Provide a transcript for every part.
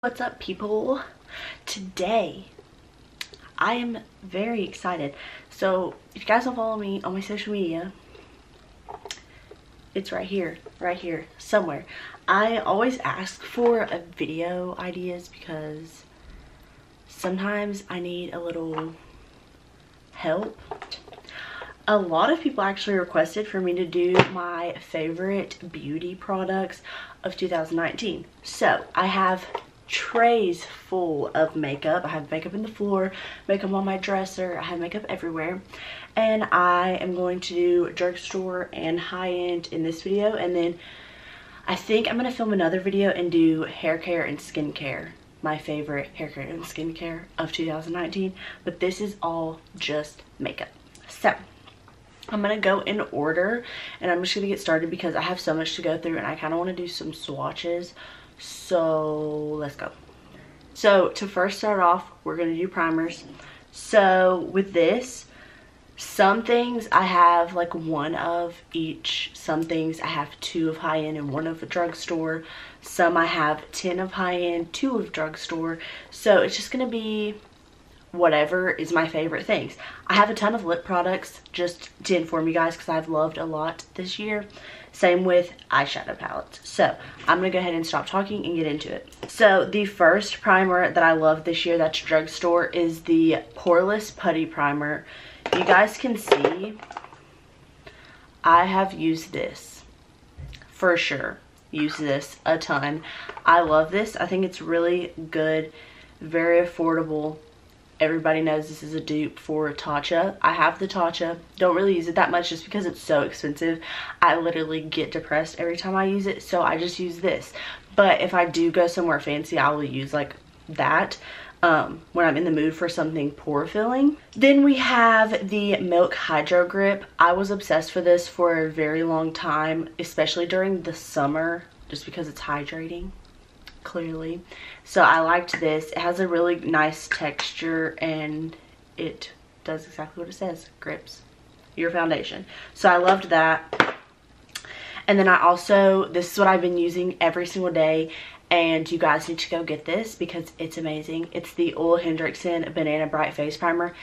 What's up, people? Today I am very excited. So if you guys don't follow me on my social media, it's right here somewhere. I always ask for video ideas because sometimes I need a little help. A lot of people actually requested for me to do my favorite beauty products of 2019. So I have trays full of makeup. I have makeup in the floor, makeup on my dresser, I have makeup everywhere, and I am going to do drugstore and high-end in this video, and then I think I'm going to film another video and do hair care and skincare, my favorite hair care and skincare of 2019, but this is all just makeup. So I'm gonna go in order and I'm just gonna get started because I have so much to go through and I kind of want to do some swatches. So let's go. So to first start off, we're gonna do primers. So with this, some things I have like one of each. Some things I have 2 of high-end and 1 of a drugstore. Some I have 10 of high-end, 2 of drugstore. So it's just gonna be whatever is my favorite things. I have a ton of lip products just to inform you guys because I've loved a lot this year. Same with eyeshadow palettes. So I'm gonna go ahead and stop talking and get into it. So the first primer that I love this year that's drugstore is the Poreless Putty Primer. You guys can see I have used this for sure. Use this a ton. I love this. I think it's really good, very affordable. Everybody knows this is a dupe for Tatcha. I have the Tatcha. Don't really use it that much just because it's so expensive. I literally get depressed every time I use it, so I just use this. But if I do go somewhere fancy, I will use like that when I'm in the mood for something pore filling. Then we have the Milk Hydro Grip. I was obsessed with this for a very long time, especially during the summer, just because it's hydrating. Clearly, so I liked this. It has a really nice texture and it does exactly what it says, grips your foundation. So I loved that. And then I also, this is what I've been using every single day, and you guys need to go get this because it's amazing. It's the Ole Hendrickson Banana Bright Face Primer.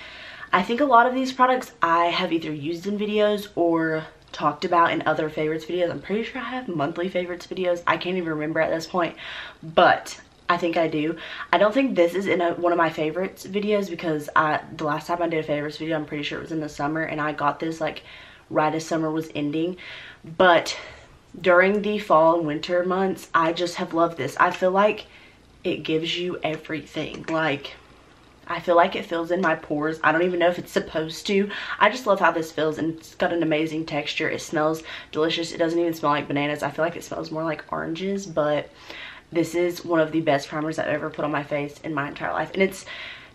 I think a lot of these products I have either used in videos or talked about in other favorites videos. I'm pretty sure I have monthly favorites videos. I can't even remember at this point, but I think I do. I don't think this is in one of my favorites videos because the last time I did a favorites video, I'm pretty sure it was in the summer, and I got this like right as summer was ending. But during the fall and winter months, I just have loved this. I feel like it gives you everything. Like, I feel like it fills in my pores. I don't even know if it's supposed to. I just love how this feels, and it's got an amazing texture. It smells delicious. It doesn't even smell like bananas. I feel like it smells more like oranges, but this is one of the best primers I've ever put on my face in my entire life. And it's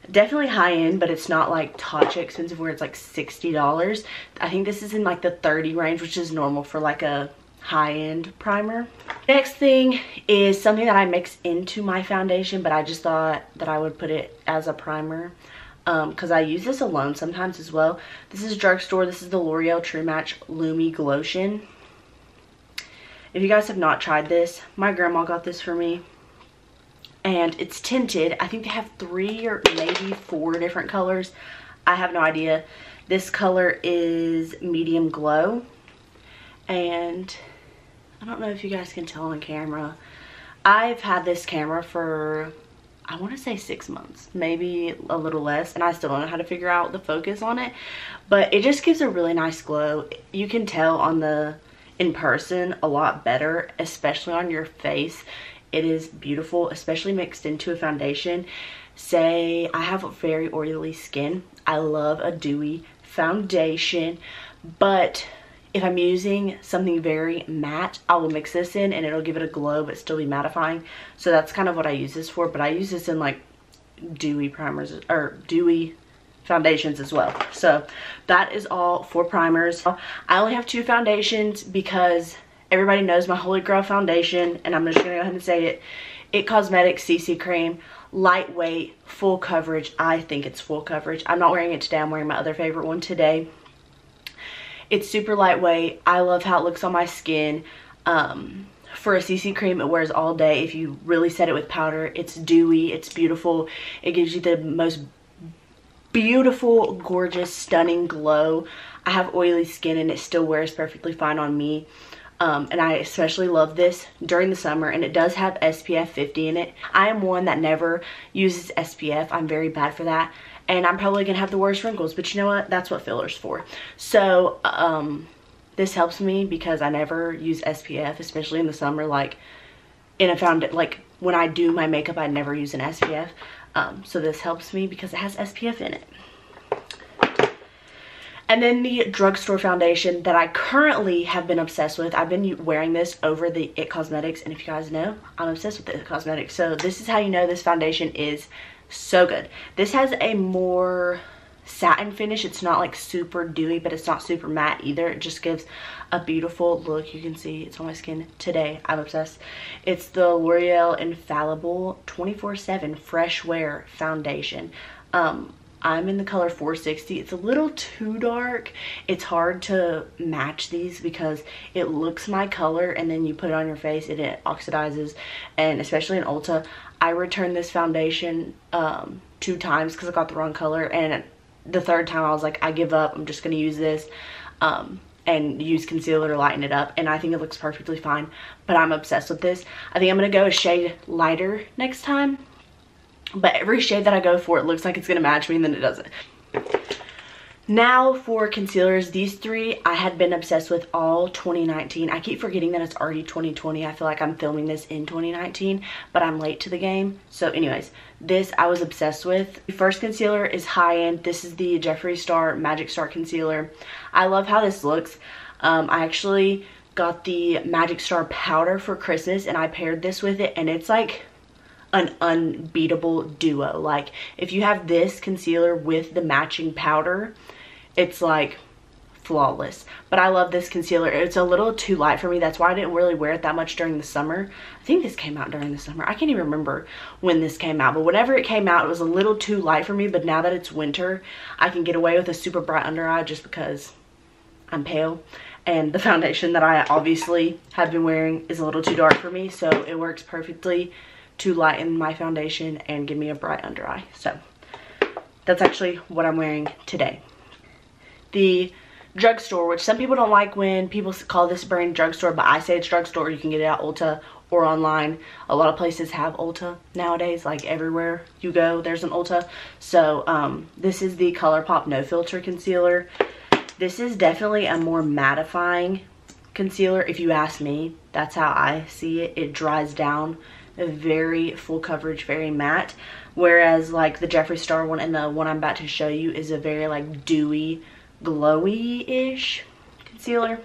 definitely high-end, but it's not like Tatcha expensive where it's like $60. I think this is in like the 30 range, which is normal for like a high-end primer. Next thing is something that I mix into my foundation, but I just thought that I would put it as a primer because I use this alone sometimes as well. This is drugstore. This is the L'Oreal True Match Lumi Glotion. If you guys have not tried this, my grandma got this for me, and it's tinted. I think they have 3 or maybe 4 different colors. I have no idea. This color is medium glow, and I don't know if you guys can tell on camera. I've had this camera for, I want to say 6 months, maybe a little less, and I still don't know how to figure out the focus on it, but it just gives a really nice glow. You can tell on the in person a lot better, especially on your face. It is beautiful, especially mixed into a foundation. Say I have a very oily skin. I love a dewy foundation, but if I'm using something very matte, I will mix this in and it'll give it a glow but still be mattifying. So that's kind of what I use this for, but I use this in like dewy primers or dewy foundations as well. So that is all for primers. I only have 2 foundations because everybody knows my holy grail foundation, and I'm just gonna go ahead and say it. It Cosmetics CC Cream. Lightweight, full coverage. I think it's full coverage. I'm not wearing it today. I'm wearing my other favorite one today. It's super lightweight. I love how it looks on my skin. for a CC cream. It wears all day. If you really set it with powder, it's dewy, it's beautiful. It gives you the most beautiful, gorgeous, stunning glow. I have oily skin and it still wears perfectly fine on me. And I especially love this during the summer, and it does have SPF 50 in it. I am one that never uses SPF. I'm very bad for that, and I'm probably gonna have the worst wrinkles, but you know what? That's what filler's for. So this helps me because I never use SPF, especially in the summer. Like when I do my makeup, I never use an SPF. So this helps me because it has SPF in it. And then the drugstore foundation that I currently have been obsessed with. I've been wearing this over the IT Cosmetics, and if you guys know, I'm obsessed with IT Cosmetics. So this is how you know this foundation is so good. This has a more satin finish. It's not like super dewy, but it's not super matte either. It just gives a beautiful look. You can see it's on my skin today. I'm obsessed. It's the L'Oreal Infallible 24/7 Fresh Wear Foundation. I'm in the color 460. It's a little too dark. It's hard to match these because it looks my color, and then you put it on your face and it oxidizes. And especially in Ulta, I returned this foundation 2 times because I got the wrong color, and the third time I was like, I give up. I'm just going to use this and use concealer to lighten it up, and I think it looks perfectly fine, but I'm obsessed with this. I think I'm going to go a shade lighter next time. But every shade that I go for, it looks like it's going to match me, and then it doesn't. Now for concealers, these 3 I had been obsessed with all 2019. I keep forgetting that it's already 2020. I feel like I'm filming this in 2019, but I'm late to the game. So anyways, this I was obsessed with. The first concealer is high-end. This is the Jeffree Star Magic Star Concealer. I love how this looks. I actually got the Magic Star powder for Christmas, and I paired this with it, and it's like an unbeatable duo. Like, if you have this concealer with the matching powder, it's like flawless. But I love this concealer. It's a little too light for me. That's why I didn't really wear it that much during the summer. I think this came out during the summer. I can't even remember when this came out, but whenever it came out, it was a little too light for me. But now that it's winter, I can get away with a super bright under eye just because I'm pale, and the foundation that I obviously have been wearing is a little too dark for me, so it works perfectly to lighten my foundation and give me a bright under eye. So that's actually what I'm wearing today. The drugstore, which some people don't like when people call this brand drugstore, but I say it's drugstore. You can get it at Ulta or online. A lot of places have Ulta nowadays. Like, everywhere you go, there's an Ulta. So this is the ColourPop No Filter Concealer. This is definitely a more mattifying concealer, if you ask me. That's how I see it. It dries down very full coverage, very matte, whereas like the Jeffree Star one and the one I'm about to show you is a very like dewy, glowy-ish concealer.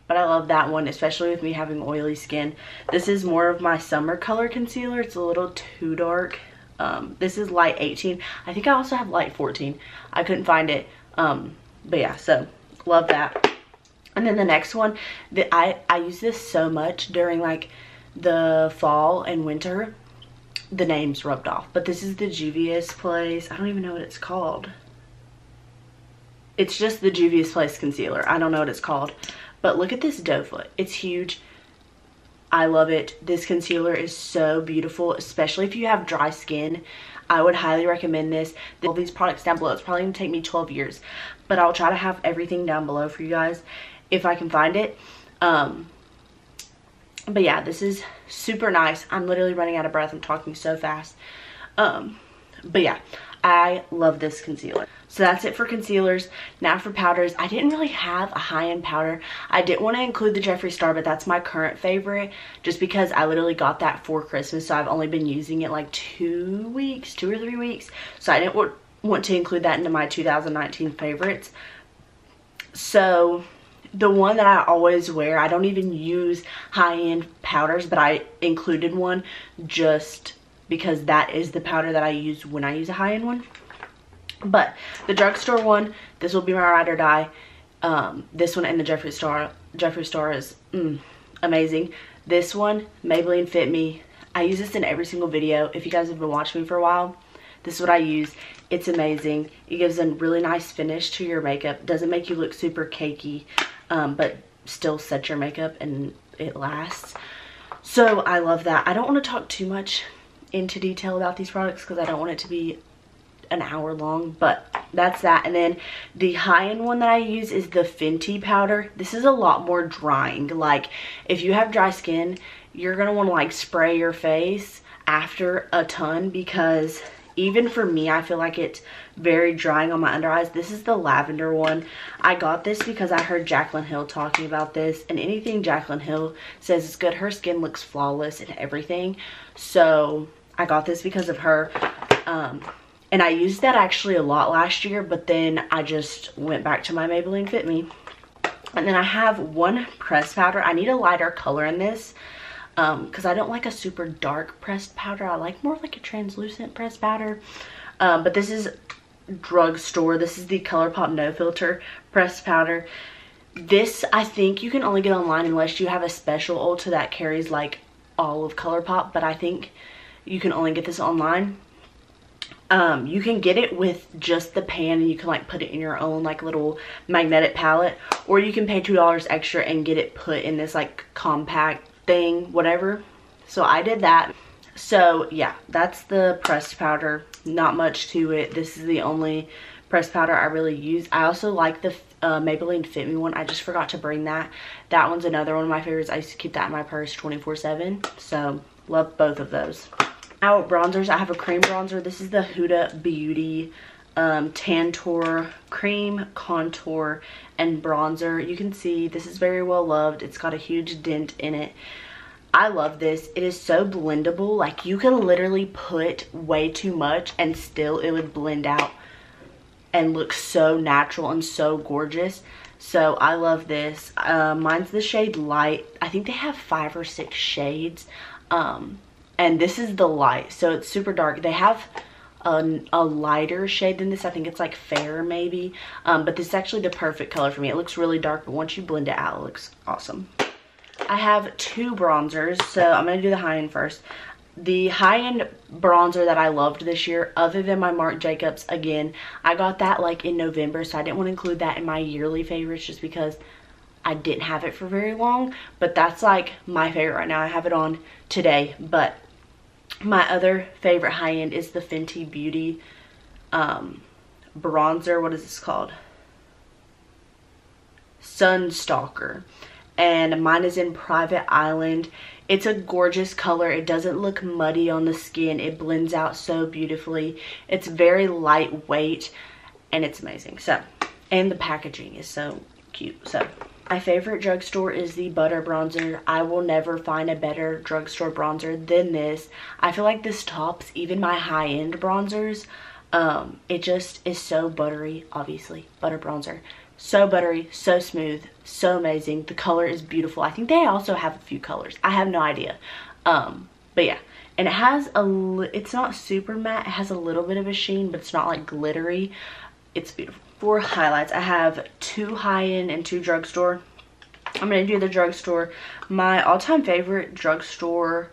But I love that one, especially with me having oily skin. This is more of my summer color concealer. It's a little too dark. This is light 18. I think I also have light 14. I couldn't find it, but yeah, so love that. And then the next one that I use this so much during like the fall and winter. The name's rubbed off, but this is the Juvia's Place. I don't even know what it's called. It's just the Juvia's Place concealer. I don't know what it's called, but look at this doe foot. It's huge. I love it. This concealer is so beautiful, especially if you have dry skin. I would highly recommend this. All these products down below. It's probably gonna take me 12 years, but I'll try to have everything down below for you guys if I can find it. But yeah, this is super nice. I'm literally running out of breath. I'm talking so fast. But yeah, I love this concealer. So that's it for concealers. Now for powders. I didn't really have a high-end powder. I didn't want to include the Jeffree Star, but that's my current favorite just because I literally got that for Christmas. So I've only been using it like 2 weeks, 2 or 3 weeks. So I didn't want to include that into my 2019 favorites. So the one that I always wear, I don't even use high-end powders, but I included one just because that is the powder that I use when I use a high-end one. But the drugstore one, this will be my ride or die. This one and the Jeffree Star is amazing. This one, Maybelline Fit Me. I use this in every single video. If you guys have been watching me for a while, this is what I use. It's amazing. It gives a really nice finish to your makeup. Doesn't make you look super cakey. But still set your makeup and it lasts. So I love that. I don't want to talk too much into detail about these products because I don't want it to be an hour long, but that's that. And then the high-end one that I use is the Fenty powder. This is a lot more drying. Like, if you have dry skin, you're gonna want to like spray your face after a ton, because even for me, I feel like it's very drying on my under eyes. This is the lavender one. I got this because I heard Jaclyn Hill talking about this, and anything Jaclyn Hill says is good. Her skin looks flawless and everything, so I got this because of her. And I used that actually a lot last year, but then I just went back to my Maybelline Fit Me. And then I have one pressed powder. I need a lighter color in this because I don't like a super dark pressed powder. I like more of like a translucent pressed powder. But this is drugstore. This is the ColourPop No Filter pressed powder. This, I think you can only get online unless you have a special Ulta that carries like all of ColourPop, but I think you can only get this online. You can get it with just the pan, and you can like put it in your own like little magnetic palette, or you can pay $2 extra and get it put in this like compact thing, whatever. So I did that. So yeah, that's the pressed powder. Not much to it. This is the only pressed powder I really use. I also like the Maybelline Fit Me one. I just forgot to bring that. That one's another one of my favorites. I used to keep that in my purse 24/7. So love both of those. Now bronzers, I have a cream bronzer. This is the Huda Beauty Tantour Cream Contour and Bronzer. You can see this is very well loved. It's got a huge dent in it. I love this. It is so blendable. Like, you can literally put way too much and still it would blend out and look so natural and so gorgeous. So I love this. Mine's the shade Light. I think they have 5 or 6 shades. And this is the light, so it's super dark. They have a lighter shade than this. I think it's like Fair maybe, but this is actually the perfect color for me. It looks really dark, but once you blend it out, it looks awesome. I have 2 bronzers, so I'm going to do the high-end first. The high-end bronzer that I loved this year, other than my Marc Jacobs, again, I got that like in November, so I didn't want to include that in my yearly favorites just because I didn't have it for very long, but that's like my favorite right now. I have it on today, but my other favorite high-end is the Fenty Beauty bronzer. What is this called? Sunstalker. And mine is in Private Island. It's a gorgeous color. It doesn't look muddy on the skin. It blends out so beautifully. It's very lightweight and it's amazing. So, and the packaging is so cute. So my favorite drugstore is the Butter Bronzer. I will never find a better drugstore bronzer than this. I feel like this tops even my high-end bronzers. It just is so buttery, obviously. Butter Bronzer. So buttery, so smooth, so amazing. The color is beautiful. I think they also have a few colors. I have no idea. But yeah. And it has it's not super matte. It has a little bit of a sheen, but it's not like glittery. It's beautiful. For highlights, I have 2 high-end and 2 drugstore. I'm going to do the drugstore. My all-time favorite drugstore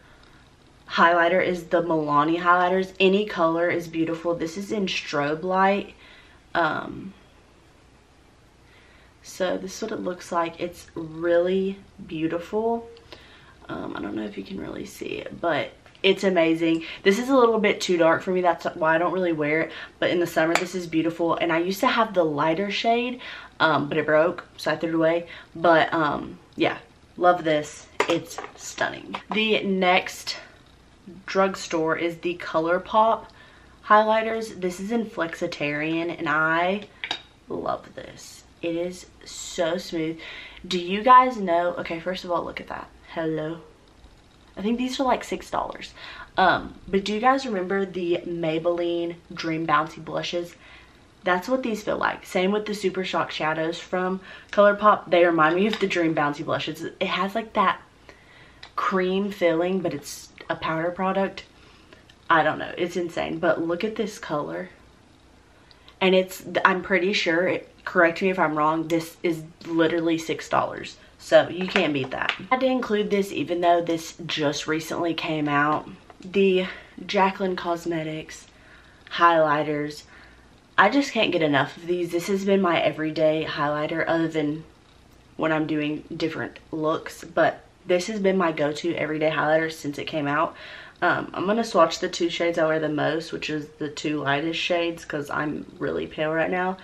highlighter is the Milani highlighters. Any color is beautiful. This is in Strobe Light. So this is what it looks like. It's really beautiful. I don't know if you can really see it, but it's amazing. This is a little bit too dark for me. That's why I don't really wear it. But in the summer, this is beautiful. And I used to have the lighter shade, but it broke, so I threw it away. But yeah, love this. It's stunning. The next drugstore is the ColourPop highlighters. This is in Flexitarian, and I love this. It is so smooth. Do you guys know? Okay, first of all, look at that. Hello. I think these are like $6. But do you guys remember the Maybelline Dream Bouncy blushes? That's what these feel like. Same with the Super Shock shadows from ColourPop. They remind me of the Dream Bouncy blushes. It has like that cream filling, but it's a powder product. I don't know. It's insane. But look at this color. And it's, I'm pretty sure, correct me if I'm wrong, this is literally $6. So you can't beat that. I had to include this even though this just recently came out. The Jaclyn Cosmetics highlighters. I just can't get enough of these. This has been my everyday highlighter other than when I'm doing different looks, but this has been my go-to everyday highlighter since it came out. I'm going to swatch the two shades I wear the most, which is the two lightest shades because I'm really pale right now.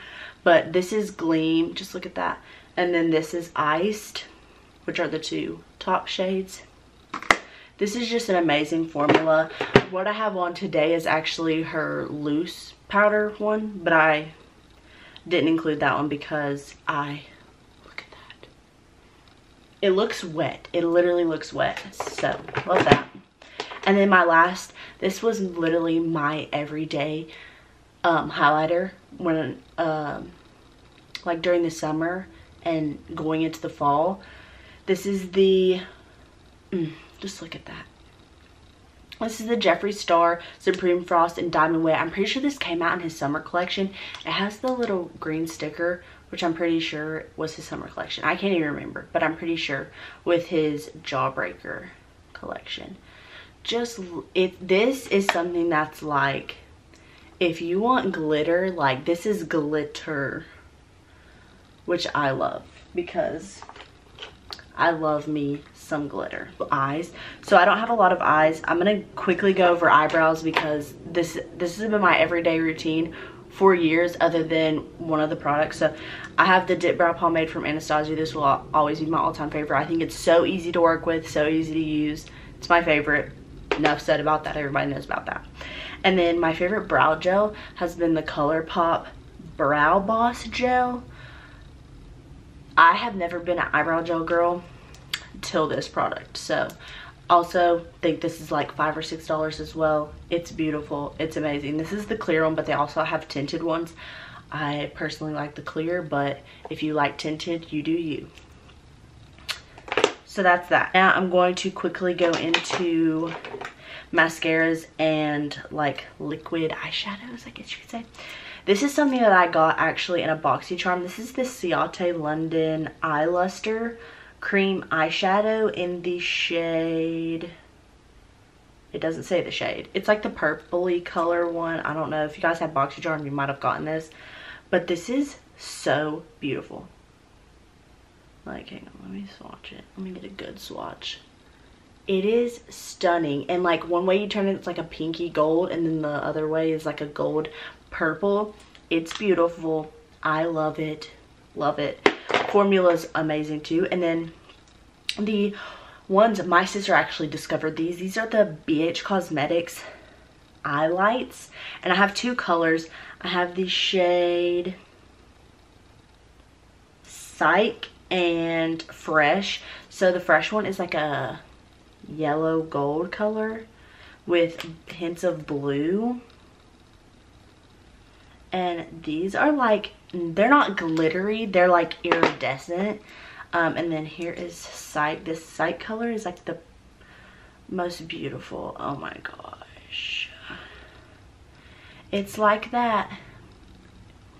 But this is Gleam, just look at that. And then this is Iced, which are the two top shades. This is just an amazing formula. What I have on today is actually her loose powder one, but I didn't include that one because look at that. It looks wet. It literally looks wet. So, love that. And then my last, this was literally my everyday highlighter when, like during the summer and going into the fall. This is the, just look at that. This is the Jeffree Star Supreme Frost and Diamond Wet. I'm pretty sure this came out in his summer collection. It has the little green sticker, which I'm pretty sure was his summer collection. I can't even remember, but I'm pretty sure with his Jawbreaker collection. This is something that's like, if you want glitter, like this is glitter, which I love because I love me some glitter. Eyes. So I don't have a lot of eyes. I'm gonna quickly go over eyebrows because this has been my everyday routine for years other than one of the products. So I have the Dip Brow Pomade from Anastasia. This will always be my all-time favorite. I think it's so easy to work with, so easy to use. It's my favorite. Enough said about that. Everybody knows about that. And then my favorite brow gel has been the ColourPop Brow Boss Gel. I have never been an eyebrow gel girl till this product, so also think this is like $5 or $6 as well. It's beautiful, it's amazing. This is the clear one, but they also have tinted ones. I personally like the clear, but if you like tinted, you do you. So that's that. Now I'm going to quickly go into mascaras and like liquid eyeshadows, I guess you could say. This is something that I got actually in a BoxyCharm. This is the Ciate London Eye Luster Cream Eyeshadow in the shade, it doesn't say the shade. It's like the purpley color one. I don't know if you guys have BoxyCharm, you might have gotten this. But this is so beautiful. Like, hang on, let me swatch it. Let me get a good swatch. It is stunning. And like one way you turn it, it's like a pinky gold, and then the other way is like a gold purple. It's beautiful. I love it. Love it. Formula's amazing too. And then the ones, my sister actually discovered these. These are the BH Cosmetics eye lights. And I have two colors. I have the shade Psych and Fresh. So the Fresh one is like a yellow gold color with hints of blue. And these are like, they're not glittery, they're like iridescent. And then here is Psych. This Psych color is like the most beautiful. Oh my gosh. It's like that.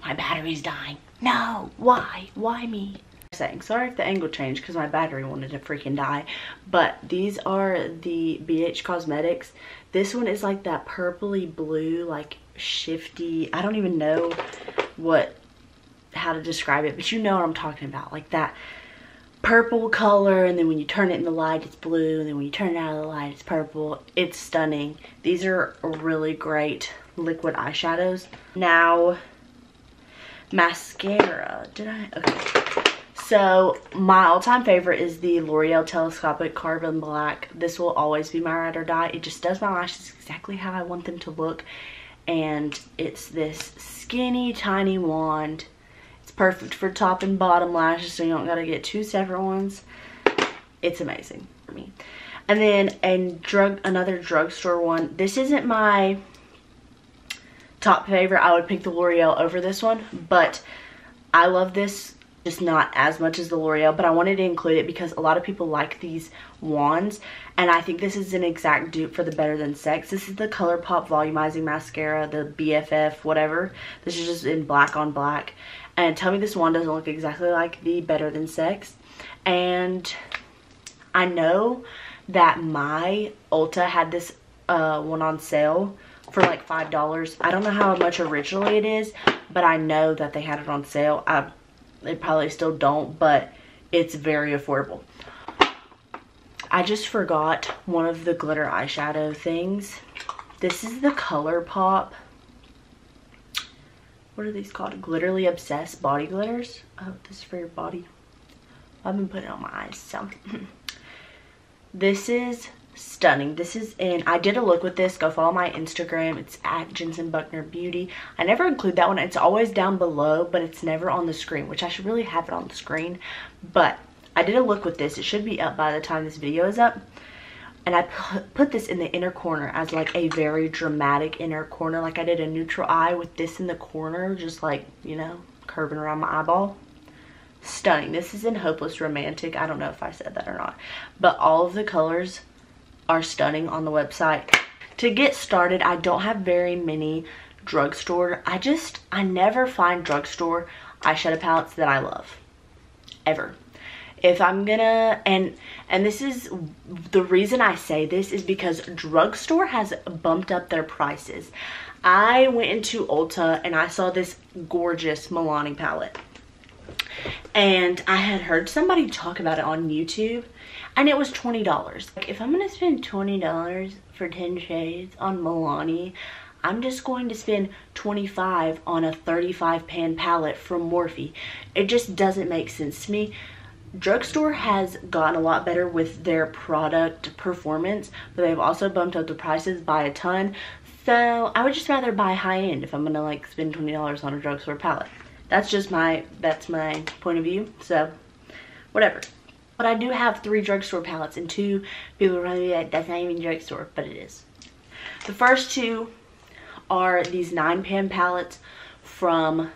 My battery's dying. No, why? Why me? Sorry if the angle changed because my battery wanted to freaking die. But these are the BH Cosmetics. This one is like that purpley blue, like shifty. I don't even know how to describe it, but you know what I'm talking about. Like that purple color, and then when you turn it in the light it's blue, and then when you turn it out of the light it's purple. It's stunning. These are really great liquid eyeshadows. Now mascara. Okay. So my all-time favorite is the L'Oreal Telescopic Carbon Black. This will always be my ride or die. It just does my lashes exactly how I want them to look. And it's this skinny, tiny wand. It's perfect for top and bottom lashes, so you don't gotta get two separate ones. It's amazing for me. And then another drugstore one. This isn't my top favorite. I would pick the L'Oreal over this one, but I love this. Just not as much as the L'Oreal, but I wanted to include it because a lot of people like these wands, and I think this is an exact dupe for the Better Than Sex. This is the ColourPop Volumizing Mascara, the BFF, whatever. This is just in black on black. And tell me this wand doesn't look exactly like the Better Than Sex. And I know that my Ulta had this one on sale for like $5. I don't know how much originally it is, but I know that they had it on sale. They probably still don't, but it's very affordable. I just forgot one of the glitter eyeshadow things. This is the ColourPop. What are these called? Glitterly Obsessed Body Glitters. Oh, this is for your body. I've been putting it on my eyes, so. This is stunning. This is in, I did a look with this. Go follow my Instagram. It's at Jensen Buckner Beauty. I never include that one. It's always down below, but it's never on the screen, which I should really have it on the screen. But I did a look with this. It should be up by the time this video is up. And I put this in the inner corner as like a very dramatic inner corner. Like I did a neutral eye with this in the corner, just like, you know, curving around my eyeball. Stunning. This is in Hopeless Romantic. I don't know if I said that or not. But all of the colors are stunning on the website. To get started, I don't have very many drugstore. I never find drugstore eyeshadow palettes that I love. Ever. If I'm gonna, and this is the reason I say this is because drugstore has bumped up their prices. I went into Ulta and I saw this gorgeous Milani palette, and I had heard somebody talk about it on YouTube, and it was $20. Like, if I'm gonna spend $20 for 10 shades on Milani, I'm just going to spend $25 on a 35 pan palette from Morphe. It just doesn't make sense to me. Drugstore has gotten a lot better with their product performance, but they've also bumped up the prices by a ton. So I would just rather buy high end if I'm gonna like spend $20 on a drugstore palette. That's my point of view. So whatever. But I do have 3 drugstore palettes, and 2 people are gonna be like, that's not even drugstore, but it is. The first 2 are these 9 pan palettes from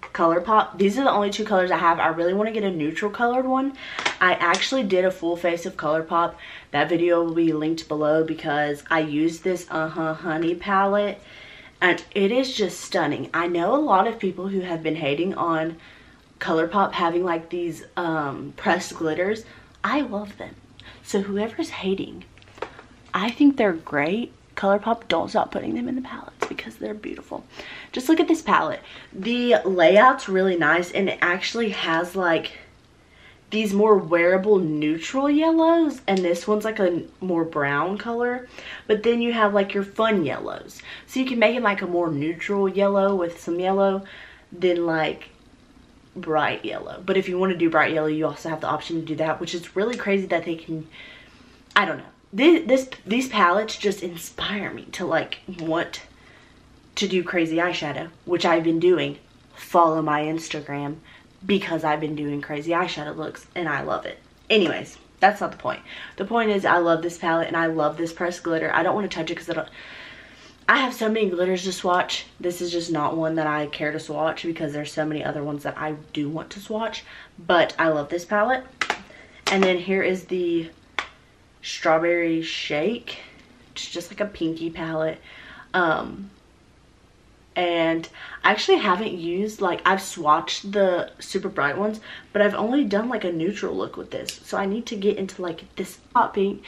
ColourPop. These are the only 2 colors I have. I really want to get a neutral colored one. I actually did a full face of ColourPop. That video will be linked below because I used this Honey palette, and it is just stunning. I know a lot of people who have been hating on ColourPop having like these pressed glitters. I love them. So whoever's hating, I think they're great. ColourPop, don't stop putting them in the palettes because they're beautiful. Just look at this palette. The layout's really nice, and it actually has like these more wearable neutral yellows, and this one's like a more brown color. But then you have like your fun yellows. So you can make it like a more neutral yellow with some yellow than like bright yellow. But if you want to do bright yellow, you also have the option to do that, which is really crazy that they can, I don't know. These palettes just inspire me to like want to do crazy eyeshadow, which I've been doing. Follow my Instagram because I've been doing crazy eyeshadow looks and I love it. Anyways, that's not the point. The point is I love this palette and I love this pressed glitter. I don't want to touch it because I have so many glitters to swatch. This is just not one that I care to swatch because there's so many other ones that I do want to swatch. But I love this palette. And then here is the Strawberry Shake. It's just like a pinky palette. And I actually haven't used, like, I've swatched the super bright ones, but I've only done like a neutral look with this. So I need to get into like this hot pink.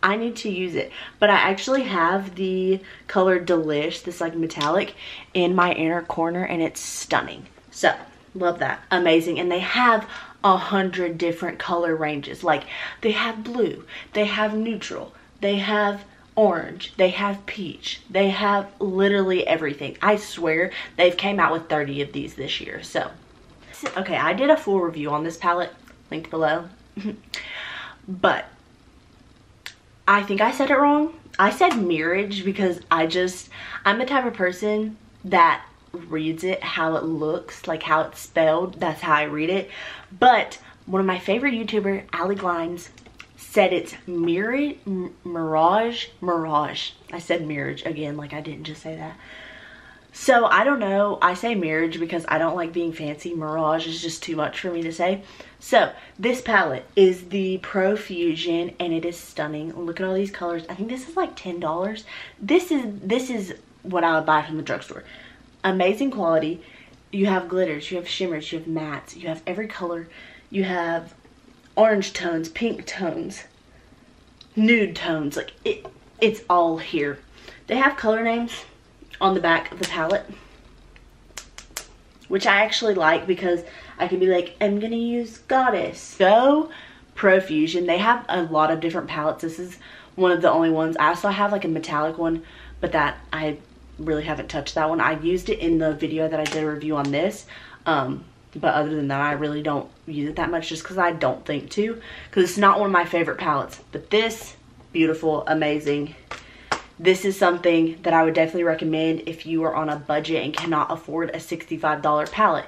I need to use it. But I actually have the color Delish, this like metallic, in my inner corner, and it's stunning. So love that. Amazing. And they have 100 different color ranges. Like, they have blue, they have neutral, they have orange, they have peach, they have literally everything. I swear they've came out with 30 of these this year. So okay, I did a full review on this palette, linked below. But I think I said it wrong. I said Mirage because I'm the type of person that reads it how it looks, like how it's spelled. That's how I read it. But one of my favorite YouTuber, Ali Glines, said it's Mirage. I said Mirage again, like I didn't just say that. So I don't know. I say Mirage because I don't like being fancy. Mirage is just too much for me to say. So this palette is the Profusion, and it is stunning. Look at all these colors. I think this is like $10. This is what I would buy from the drugstore. Amazing quality. You have glitters, you have shimmers, you have mattes, you have every color. You have orange tones, pink tones, nude tones. Like it's all here. They have color names on the back of the palette, which I actually like because I can be like, I'm gonna use Goddess. Go Profusion. They have a lot of different palettes. This is one of the only ones. I also have like a metallic one, but that I really haven't touched that one. I used it in the video that I did a review on this. But other than that, I really don't use it that much just because I don't think to. Because it's not one of my favorite palettes. But this, beautiful, amazing. This is something that I would definitely recommend if you are on a budget and cannot afford a $65 palette.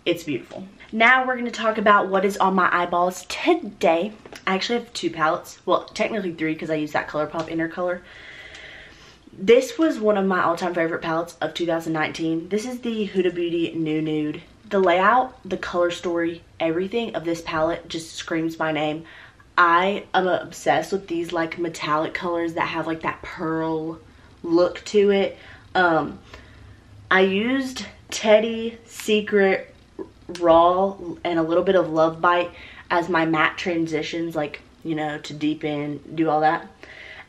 It's beautiful. Now we're going to talk about what is on my eyeballs today. I actually have 2 palettes. Well, technically 3 because I use that ColourPop Inner Color. This was one of my all-time favorite palettes of 2019. This is the Huda Beauty New Nude. The layout, the color story, everything of this palette just screams my name. I am obsessed with these like metallic colors that have like that pearl look to it. I used Teddy, Secret, Raw, and a little bit of Love Bite as my matte transitions, like, you know, to deepen, do all that.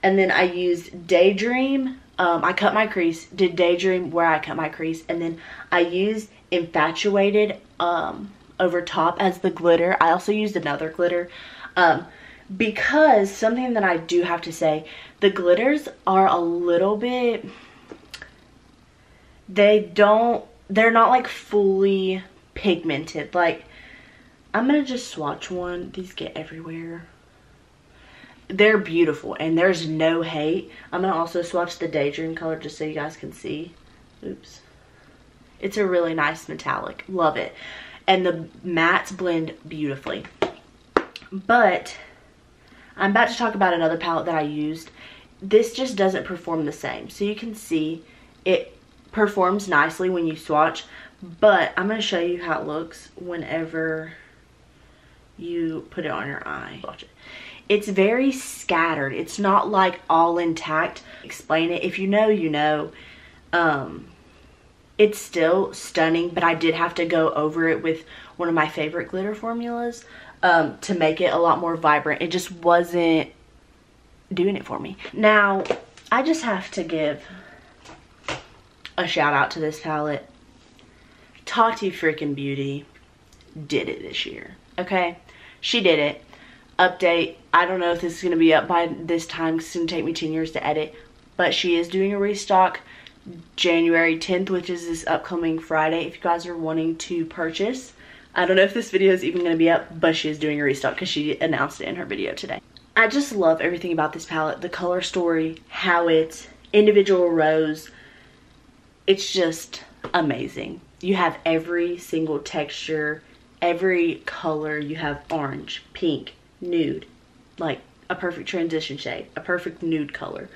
And then I used Daydream. I cut my crease, did Daydream where I cut my crease, and then I used Infatuated over top as the glitter. I also used another glitter because something that I do have to say, the glitters are a little bit, they're not like fully pigmented. Like, I'm gonna just swatch one. These get everywhere. They're beautiful and there's no hate. I'm gonna also swatch the Daydream color just so you guys can see. Oops. It's a really nice metallic. Love it. And the mattes blend beautifully. But I'm about to talk about another palette that I used. This just doesn't perform the same. So you can see it performs nicely when you swatch. But I'm going to show you how it looks whenever you put it on your eye. Watch it. It's very scattered. It's not like all intact. Explain it. If you know, you know. It's still stunning, but I did have to go over it with one of my favorite glitter formulas to make it a lot more vibrant. It just wasn't doing it for me. Now, I just have to give a shout out to this palette. Tati freaking Beauty did it this year, okay? She did it. Update, I don't know if this is going to be up by this time because it's going to take me 10 years to edit, but she is doing a restock January 10th, which is this upcoming Friday. If you guys are wanting to purchase, I don't know if this video is even going to be up, but she is doing a restock because she announced it in her video today. I just love everything about this palette. The color story, how it's individual rows. It's just amazing. You have every single texture, every color. You have orange, pink, nude, like a perfect transition shade, a perfect nude color,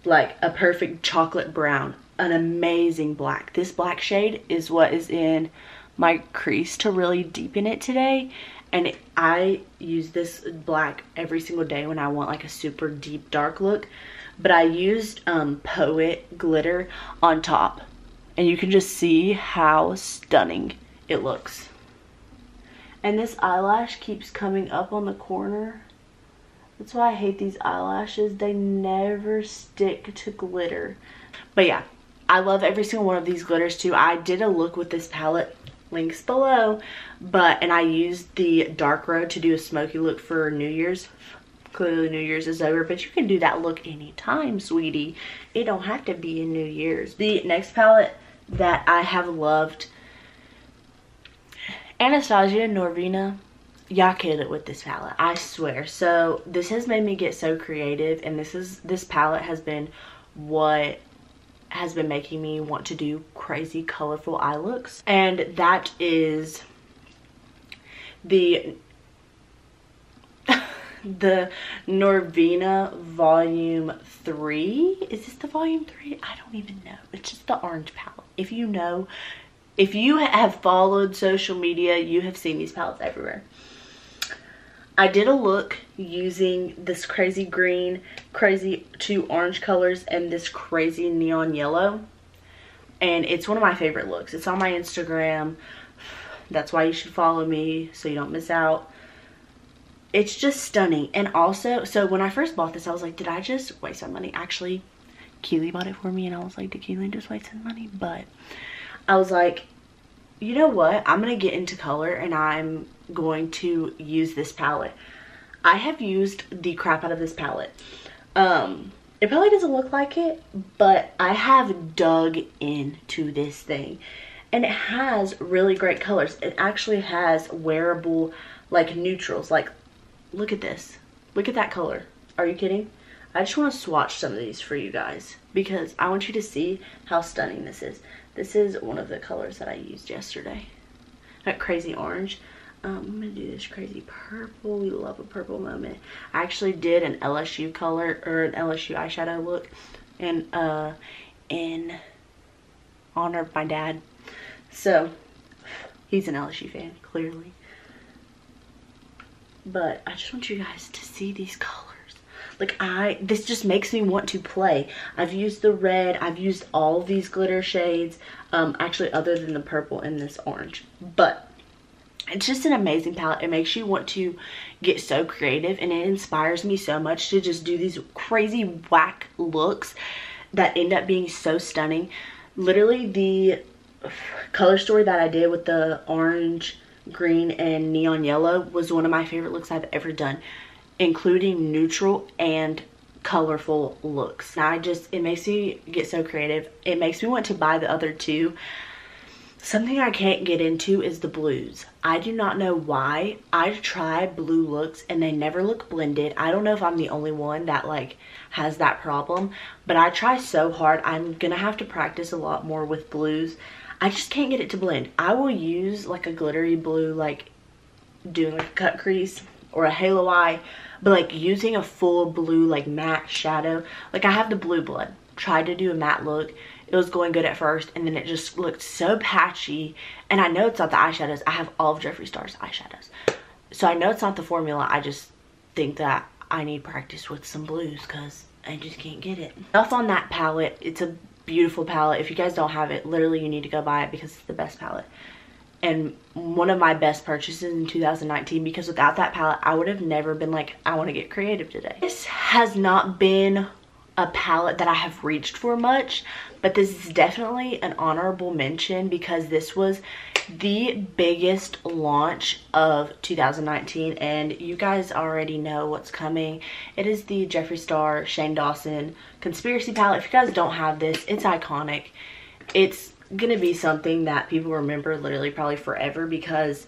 like a perfect chocolate brown, an amazing black. This black shade is what is in my crease to really deepen it today, and I use this black every single day when I want like a super deep dark look. But I used Poet glitter on top, and you can just see how stunning it looks. And this eyelash keeps coming up on the corner. That's why I hate these eyelashes. They never stick to glitter. But yeah, I love every single one of these glitters too. I did a look with this palette, links below, and I used the Dark Road to do a smoky look for New Year's. Clearly New Year's is over, but you can do that look anytime, sweetie. It don't have to be in New Year's. The next palette that I have loved, Anastasia Norvina. Y'all killed it with this palette, I swear. So this has made me get so creative, and this palette has been what has been making me want to do crazy colorful eye looks. And that is the Norvina Volume 3. Is this the Volume 3? I don't even know. It's just the orange palette. If you know, if you have followed social media, you have seen these palettes everywhere. I did a look using this crazy green, crazy 2 orange colors, and this crazy neon yellow. And it's one of my favorite looks. It's on my Instagram. That's why you should follow me so you don't miss out. It's just stunning. And also, so when I first bought this, I was like, did I just waste my money? Actually, Keely bought it for me, and I was like, did Keely just waste his money? But I was like, you know what? I'm going to get into color and I'm going to use this palette. I have used the crap out of this palette. It probably doesn't look like it, but I have dug into this thing. And it has really great colors. It actually has wearable, like, neutrals. Like, look at this. Look at that color. Are you kidding? I just want to swatch some of these for you guys because I want you to see how stunning this is. This is one of the colors that I used yesterday. That crazy orange. I'm going to do this crazy purple. We love a purple moment. I actually did an LSU color, or an LSU eyeshadow look in honor of my dad. So, he's an LSU fan, clearly. But I just want you guys to see these colors. Like, this just makes me want to play. I've used the red. I've used all these glitter shades. Actually, other than the purple and this orange. But it's just an amazing palette. It makes you want to get so creative, and it inspires me so much to just do these crazy whack looks that end up being so stunning. Literally, the color story that I did with the orange, green, and neon yellow was one of my favorite looks I've ever done, including neutral and colorful looks. Now it makes me get so creative. It makes me want to buy the other two. Something I can't get into is the blues. I do not know why. I try blue looks and they never look blended. I don't know if I'm the only one that like has that problem, but I try so hard. I'm gonna have to practice a lot more with blues. I just can't get it to blend. I will use like a glittery blue, like doing like a cut crease or a halo eye, but like using a full blue like matte shadow. Like I have the blue blood. Tried to do a matte look. It was going good at first, and then it just looked so patchy. And I know it's not the eyeshadows. I have all of Jeffree Star's eyeshadows, so I know it's not the formula. I just think that I need practice with some blues because I just can't get it. Enough on that palette. It's a beautiful palette. If you guys don't have it, literally you need to go buy it because it's the best palette. And one of my best purchases in 2019, because without that palette, I would have never been like, I want to get creative today. This has not been a palette that I have reached for much, but this is definitely an honorable mention because this was the biggest launch of 2019, and you guys already know what's coming. It is the Jeffree Star Shane Dawson Conspiracy palette. If you guys don't have this, it's iconic. It's gonna be something that people remember literally probably forever because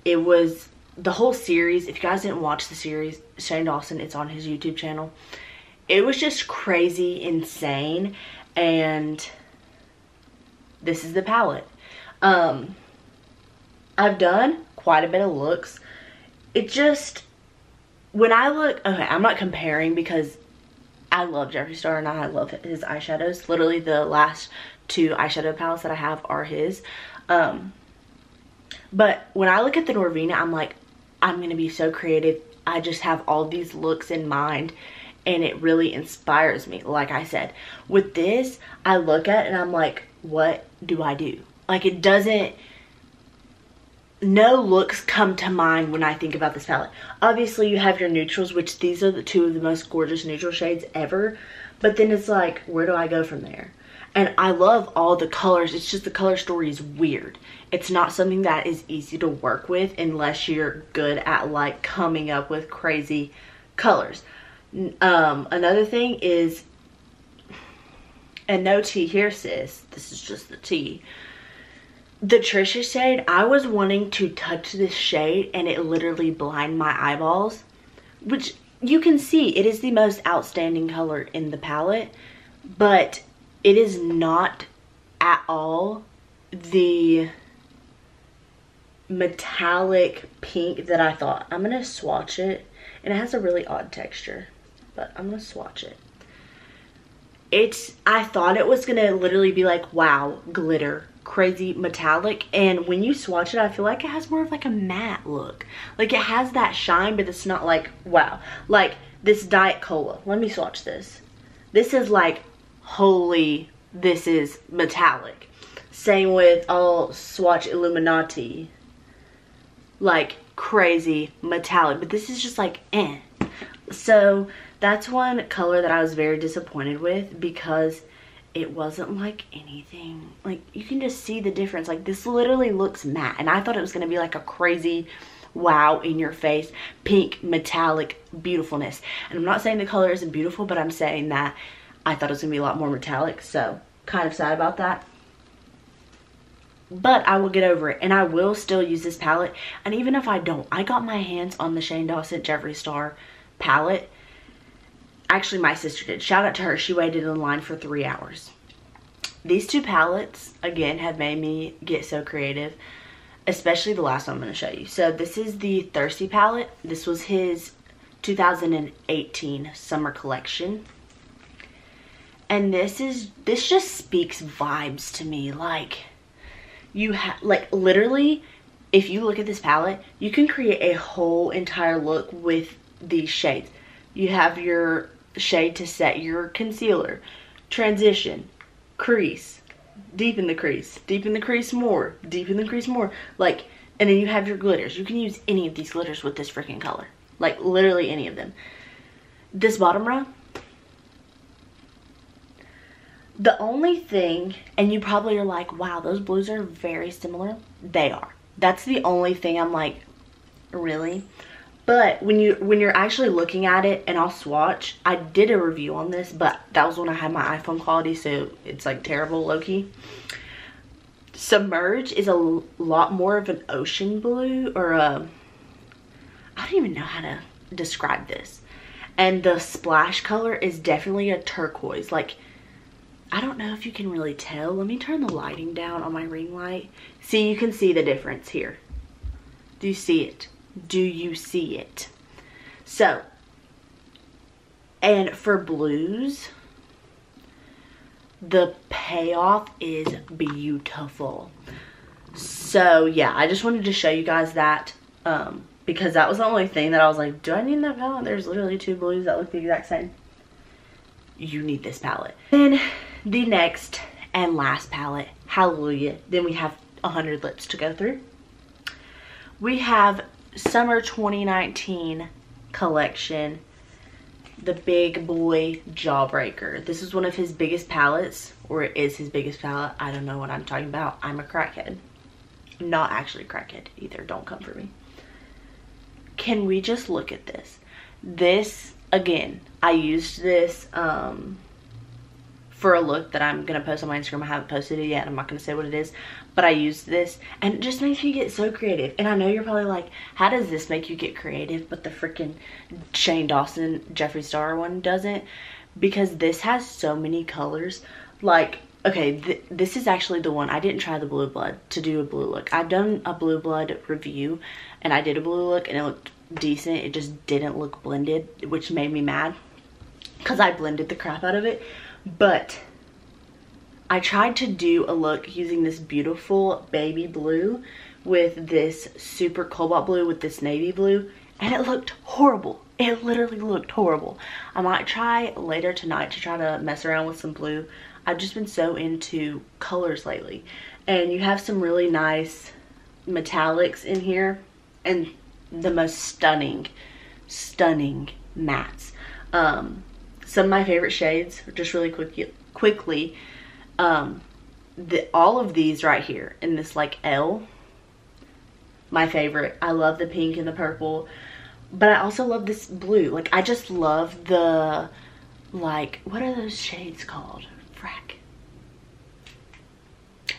it was the whole series. If you guys didn't watch the series, Shane Dawson, it's on his YouTube channel. It was just crazy insane, and this is the palette. I've done quite a bit of looks. It just, when I look, okay, I'm not comparing because I love Jeffree Star and I love his eyeshadows. Literally the last two eyeshadow palettes that I have are his. But when I look at the Norvina, I'm like, I'm gonna be so creative. I just have all these looks in mind, and it really inspires me. Like I said, with this, I look at it and I'm like, what do I do? Like, it doesn't, no looks come to mind when I think about this palette. Obviously, you have your neutrals, which these are the two of the most gorgeous neutral shades ever. But then it's like, where do I go from there? And I love all the colors. It's just the color story is weird. It's not something that is easy to work with unless you're good at like coming up with crazy colors. Another thing is, and no tea here sis, this is just the tea. The Trisha shade, I was wanting to touch this shade and it literally blinded my eyeballs, which you can see it is the most outstanding color in the palette, but it is not at all the metallic pink that I thought. I'm gonna swatch it, and it has a really odd texture, but I'm gonna swatch it. I thought it was gonna literally be like, wow, glitter, crazy metallic, and when you swatch it, I feel like it has more of like a matte look. Like, it has that shine, but it's not like, wow. Like this Diet Cola, let me swatch this. This is like, holy, this is metallic. Same with, I'll swatch Illuminati, like crazy metallic, but this is just like eh. So that's one color that I was very disappointed with because it wasn't like anything. Like, you can just see the difference. Like, this literally looks matte, and I thought it was going to be like a crazy wow in your face pink metallic beautifulness. And I'm not saying the color isn't beautiful, but I'm saying that I thought it was going to be a lot more metallic, so kind of sad about that. But I will get over it, and I will still use this palette. And even if I don't, I got my hands on the Shane Dawson Jeffree Star palette. Actually, my sister did. Shout out to her. She waited in line for 3 hours. These two palettes, again, have made me get so creative, especially the last one I'm going to show you. So this is the Thirsty palette. This was his 2018 summer collection. And this just speaks vibes to me. Like, you have, like, literally, if you look at this palette, you can create a whole entire look with these shades. You have your shade to set your concealer, transition, crease, deepen the crease more, deepen the crease more. Like, and then you have your glitters. You can use any of these glitters with this freaking color. Like, literally any of them. This bottom row, the only thing, and you probably are like, wow, those blues are very similar. They are. That's the only thing I'm like, really? But when you're actually looking at it, and I'll swatch, I did a review on this, but that was when I had my iPhone quality, so it's like terrible, low-key. Submerge is a lot more of an ocean blue, or I don't even know how to describe this. And the splash color is definitely a turquoise. Like, I don't know if you can really tell. Let me turn the lighting down on my ring light. See, you can see the difference here. Do you see it? Do you see it? So, and for blues, the payoff is beautiful. So yeah, I just wanted to show you guys that because that was the only thing that I was like, do I need that palette? There's literally two blues that look the exact same. You need this palette. Then the next and last palette, hallelujah. Then we have 100 lips to go through. We have Summer 2019 collection, the Big Boy Jawbreaker. This is one of his biggest palettes, or it is his biggest palette. I don't know what I'm talking about. I'm a crackhead. Not actually a crackhead either. Don't come for me. Can we just look at this? This, again, I used this for a look that I'm going to post on my Instagram. I haven't posted it yet. I'm not going to say what it is. But I used this, and it just makes me get so creative. And I know you're probably like, how does this make you get creative, but the freaking Shane Dawson Jeffree Star one doesn't? Because this has so many colors. Like, okay, this is actually the one. I didn't try the Blue Blood to do a blue look. I've done a Blue Blood review, and I did a blue look, and it looked decent. It just didn't look blended, which made me mad because I blended the crap out of it. But I tried to do a look using this beautiful baby blue with this super cobalt blue with this navy blue, and it looked horrible. It literally looked horrible. I might try later tonight to try to mess around with some blue. I've just been so into colors lately. And you have some really nice metallics in here, and the most stunning mattes. Some of my favorite shades, just really quickly, all of these right here in this like L, my favorite. I love the pink and the purple, but I also love this blue. Like, I just love the, like, what are those shades called? Frack.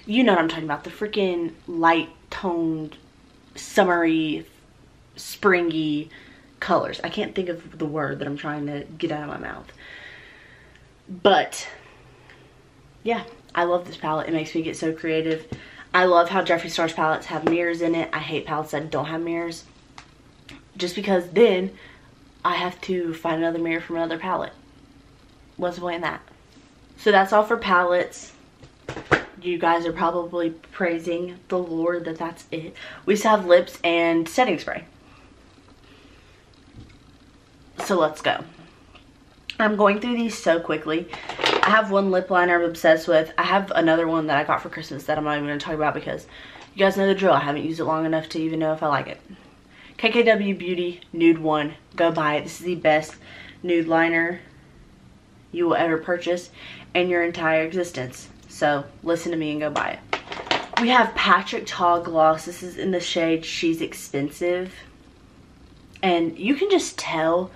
You know what I'm talking about. The freaking light toned, summery, springy colors. I can't think of the word that I'm trying to get out of my mouth. But yeah, I love this palette. It makes me get so creative. I love how Jeffree Star's palettes have mirrors in it. I hate palettes that don't have mirrors, just because then I have to find another mirror from another palette. What's the point in that? So that's all for palettes. You guys are probably praising the Lord that that's it. We still have lips and setting spray. So let's go. I'm going through these so quickly. I have one lip liner I'm obsessed with. I have another one that I got for Christmas that I'm not even going to talk about because you guys know the drill. I haven't used it long enough to even know if I like it. KKW Beauty Nude 1. Go buy it. This is the best nude liner. you will ever purchase in your entire existence. So listen to me and go buy it. We have Patrick Ta gloss. This is in the shade She's Expensive. And you can just tell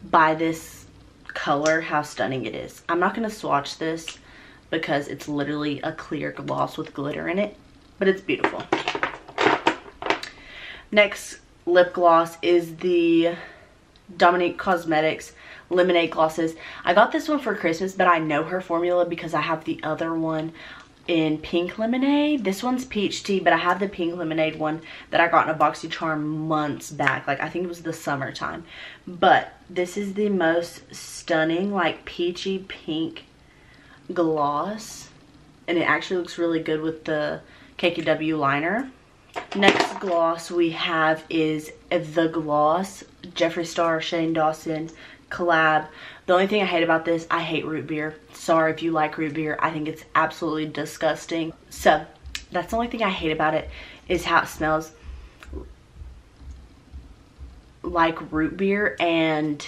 by this color how stunning it is. I'm not going to swatch this because it's literally a clear gloss with glitter in it, but it's beautiful. Next lip gloss is the Dominique Cosmetics Lemonade Glosses. I got this one for Christmas, but I know her formula because I have the other one in pink lemonade. This one's peach tea, but I have the pink lemonade one that I got in a BoxyCharm months back. Like, I think it was the summertime. But this is the most stunning, like, peachy pink gloss. And it actually looks really good with the KKW liner. Next gloss we have is The Gloss Jeffree Star Shane Dawson collab. The only thing I hate about this, I hate root beer. Sorry if you like root beer. I think it's absolutely disgusting. So that's the only thing I hate about it, is how it smells like root beer, and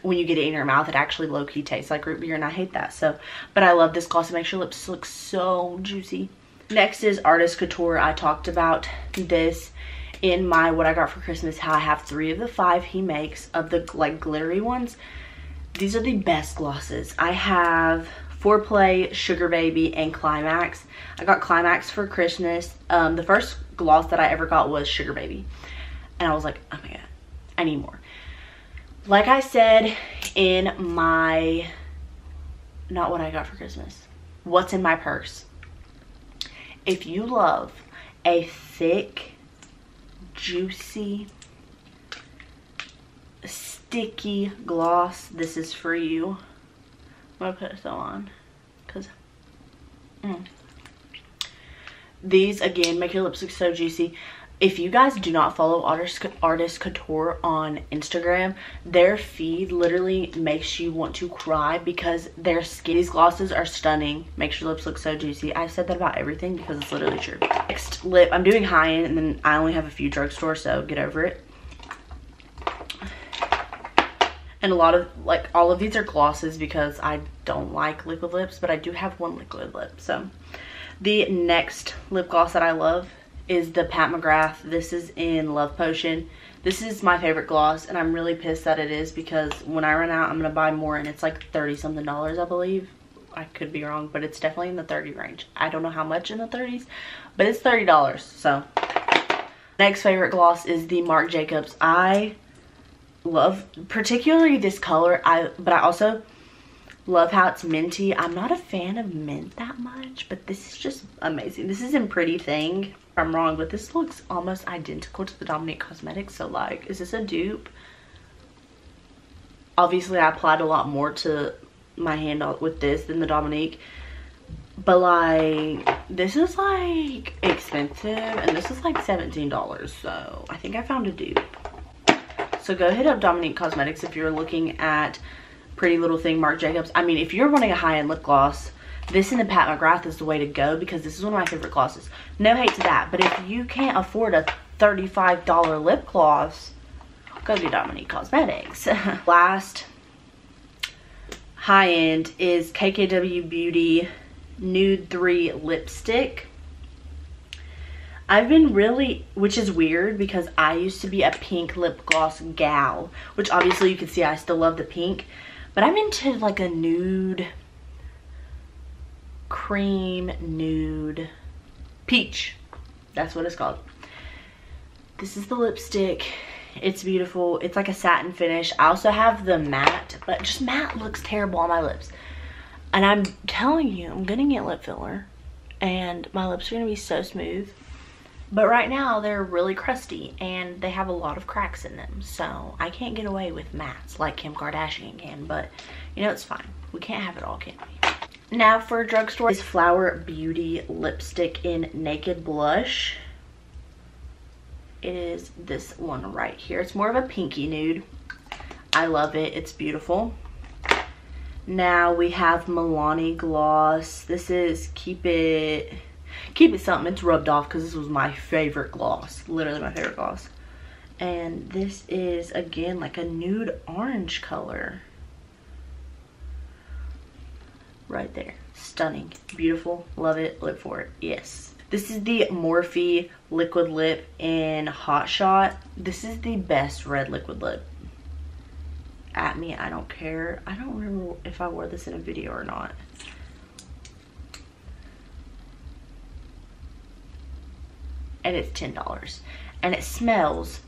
when you get it in your mouth it actually low-key tastes like root beer, and I hate that. So, but I love this gloss. It makes your lips look so juicy. Next is Artist Couture. I talked about this in my what I got for Christmas, how I have 3 of the 5 he makes of the like glittery ones. These are the best glosses. I have Foreplay, Sugar Baby, and Climax. I got Climax for Christmas. The first gloss that I ever got was Sugar Baby, and I was like, oh my god, I need more. Like I said in my, not what I got for Christmas, what's in my purse. If you love a thick, juicy, sticky gloss, this is for you. I'm gonna put this on because these again make your lips look so juicy. If you guys do not follow Artist Couture on Instagram, their feed literally makes you want to cry because their skin, these glosses are stunning. Makes your lips look so juicy. I've said that about everything because it's literally true. Next lip, I'm doing high end, and then I only have a few drugstores, so get over it. And a lot of, like, all of these are glosses because I don't like liquid lips, but I do have one liquid lip. So the next lip gloss that I love is the Pat McGrath. This is in Love Potion. This is my favorite gloss, and I'm really pissed that it is because when I run out, I'm gonna buy more, and it's like $30-something, I believe. I could be wrong, but it's definitely in the 30 range. I don't know how much in the 30s, but it's $30. So next favorite gloss is the Marc Jacobs. I love particularly this color, but I also love how it's minty. I'm not a fan of mint that much, but this is just amazing. This is in Pretty Thing. I'm wrong, but this looks almost identical to the Dominique Cosmetics. So like, is this a dupe? Obviously I applied a lot more to my hand with this than the Dominique, but like, this is like expensive, and this is like $17, so I think I found a dupe. So go hit up Dominique Cosmetics if you're looking at Pretty Little Thing, Marc Jacobs. I mean, if you're wanting a high-end lip gloss, this and the Pat McGrath is the way to go because this is one of my favorite glosses. No hate to that, but if you can't afford a $35 lip gloss, go to Dominique Cosmetics. Last high-end is KKW Beauty Nude 3 Lipstick. I've been really, which is weird because I used to be a pink lip gloss gal, which obviously you can see I still love the pink, but I'm into like a nude, cream nude, peach. That's what it's called. This is the lipstick. It's beautiful. It's like a satin finish. I also have the matte, but just matte looks terrible on my lips. And I'm telling you, I'm gonna get lip filler and my lips are gonna be so smooth. But right now they're really crusty and they have a lot of cracks in them. So I can't get away with mattes like Kim Kardashian can, but you know, it's fine. We can't have it all, can we? Now for drugstore is Flower Beauty lipstick in Naked Blush. It is this one right here. It's more of a pinky nude. I love it. It's beautiful. Now we have Milani Gloss. This is Keep It Something. It's rubbed off because this was my favorite gloss. Literally my favorite gloss. And this is, again, like a nude orange color. right there. Stunning. Beautiful. Love it. Live for it. Yes. This is the Morphe Liquid Lip in Hot Shot. This is the best red liquid lip. At me, I don't care. I don't remember if I wore this in a video or not. And it's $10. And it smells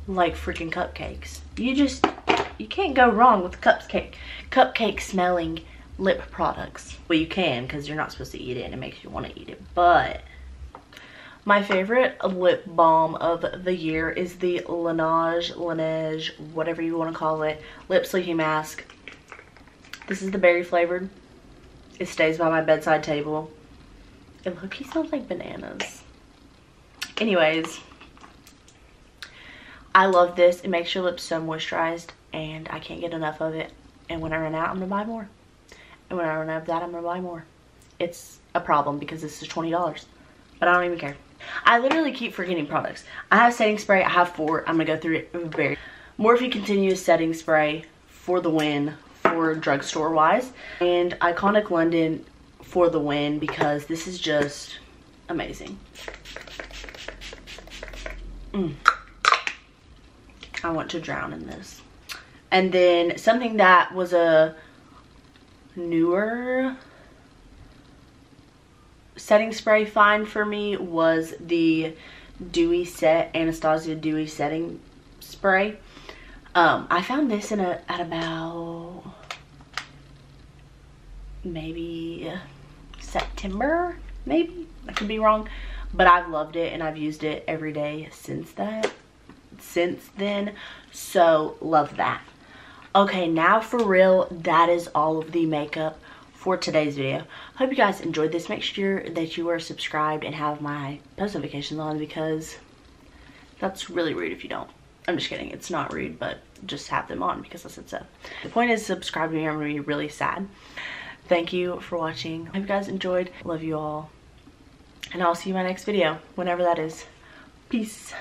like freaking cupcakes. You can't go wrong with cupcake smelling lip products. Well, you can, because you're not supposed to eat it and it makes you want to eat it. But my favorite lip balm of the year is the Laneige, whatever you want to call it, lip sleeping mask. This is the berry flavored. It stays by my bedside table. It look, he smells like bananas. Anyways, I love this. It makes your lips so moisturized and I can't get enough of it. And when I run out, I'm gonna buy more. And when I run out of that, I'm gonna buy more. It's a problem because this is $20, but I don't even care. I literally keep forgetting products. I have setting spray. I have 4. I'm gonna go through it very. Morphe Continuous Setting Spray for the win for drugstore wise, and Iconic London for the win because this is just amazing. I want to drown in this. And then something that was a newer setting spray find for me was the Anastasia Dewy Setting Spray. I found this at about maybe September, maybe. I could be wrong. But I've loved it and I've used it every day since then. So love that. Okay, now for real, that is all of the makeup for today's video. Hope you guys enjoyed this. Make sure that you are subscribed and have my post notifications on because that's really rude if you don't. I'm just kidding. It's not rude, but just have them on because I said so. The point is subscribe to me. I'm going to be really sad. Thank you for watching. Hope you guys enjoyed. Love you all. And I'll see you in my next video, whenever that is. Peace.